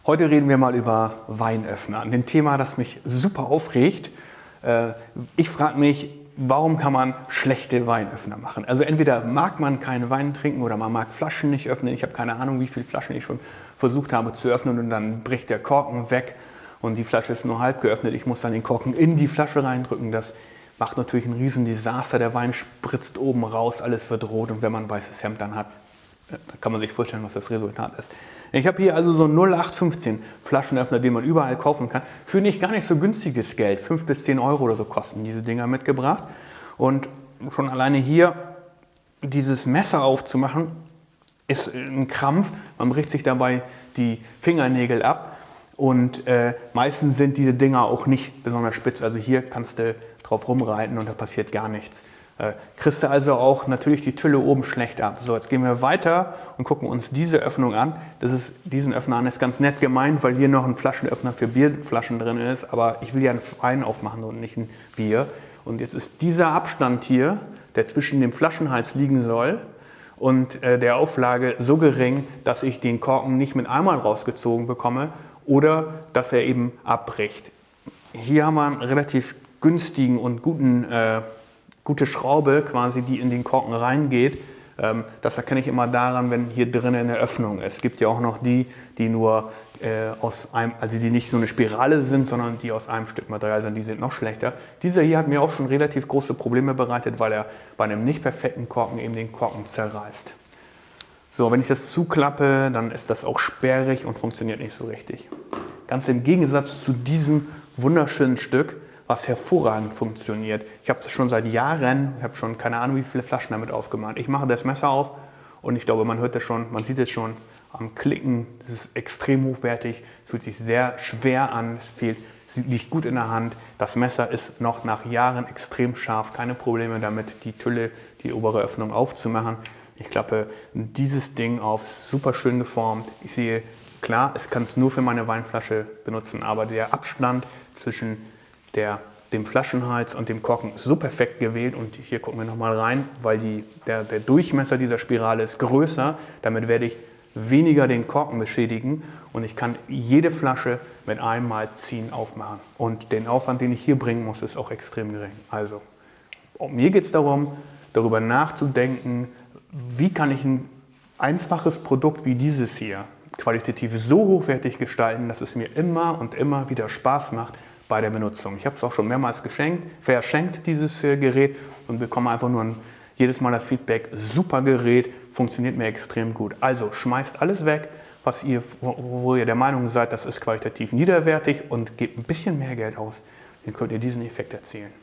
Heute reden wir mal über Weinöffner, ein Thema, das mich super aufregt. Ich frage mich, warum kann man schlechte Weinöffner machen? Also entweder mag man keinen Wein trinken oder man mag Flaschen nicht öffnen. Ich habe keine Ahnung, wie viele Flaschen ich schon versucht habe zu öffnen und dann bricht der Korken weg und die Flasche ist nur halb geöffnet. Ich muss dann den Korken in die Flasche reindrücken. Das macht natürlich ein riesen Desaster. Der Wein spritzt oben raus, alles wird rot und wenn man ein weißes Hemd dann hat, da kann man sich vorstellen, was das Resultat ist. Ich habe hier also so einen 0815 Flaschenöffner, den man überall kaufen kann. Für nicht gar nicht so günstiges Geld, 5 bis 10 Euro oder so kosten diese Dinger mitgebracht. Und schon alleine hier dieses Messer aufzumachen, ist ein Krampf. Man bricht sich dabei die Fingernägel ab. Und meistens sind diese Dinger auch nicht besonders spitz. Also hier kannst du drauf rumreiten und da passiert gar nichts. Kriegst du also auch natürlich die Tülle oben schlecht ab. So, jetzt gehen wir weiter und gucken uns diese Öffnung an. Diesen Öffner an ist ganz nett gemeint, weil hier noch ein Flaschenöffner für Bierflaschen drin ist. Aber ich will ja einen Wein aufmachen und nicht ein Bier. Und jetzt ist dieser Abstand hier, der zwischen dem Flaschenhals liegen soll, und der Auflage so gering, dass ich den Korken nicht mit einmal rausgezogen bekomme oder dass er eben abbricht. Hier haben wir einen relativ günstigen und gute Schraube quasi, die in den Korken reingeht. Das erkenne ich immer daran, wenn hier drinnen eine Öffnung ist. Es gibt ja auch noch die nur die nicht so eine Spirale sind, sondern die aus einem Stück Material sind, die sind noch schlechter. Dieser hier hat mir auch schon relativ große Probleme bereitet, weil er bei einem nicht perfekten Korken eben den Korken zerreißt. So, wenn ich das zuklappe, dann ist das auch sperrig und funktioniert nicht so richtig. Ganz im Gegensatz zu diesem wunderschönen Stück, was hervorragend funktioniert. Ich habe das schon seit Jahren, ich habe schon keine Ahnung, wie viele Flaschen damit aufgemacht. Ich mache das Messer auf und ich glaube, man hört das schon, man sieht es schon am Klicken. Es ist extrem hochwertig, fühlt sich sehr schwer an, es liegt gut in der Hand. Das Messer ist noch nach Jahren extrem scharf, keine Probleme damit, die Tülle, die obere Öffnung aufzumachen. Ich klappe dieses Ding auf, super schön geformt. Ich sehe, klar, ich kann es nur für meine Weinflasche benutzen, aber der Abstand zwischen dem Flaschenhals und dem Korken ist so perfekt gewählt und hier gucken wir nochmal rein, weil der Durchmesser dieser Spirale ist größer, damit werde ich weniger den Korken beschädigen und ich kann jede Flasche mit einem Mal ziehen aufmachen und den Aufwand, den ich hier bringen muss, ist auch extrem gering. Also mir geht es darum, darüber nachzudenken, wie kann ich ein einfaches Produkt wie dieses hier qualitativ so hochwertig gestalten, dass es mir immer und immer wieder Spaß macht bei der Benutzung. Ich habe es auch schon mehrmals verschenkt, dieses Gerät, und bekomme einfach nur jedes Mal das Feedback, super Gerät, funktioniert mir extrem gut. Also schmeißt alles weg, wo ihr der Meinung seid, das ist qualitativ niederwertig, und gebt ein bisschen mehr Geld aus, dann könnt ihr diesen Effekt erzielen.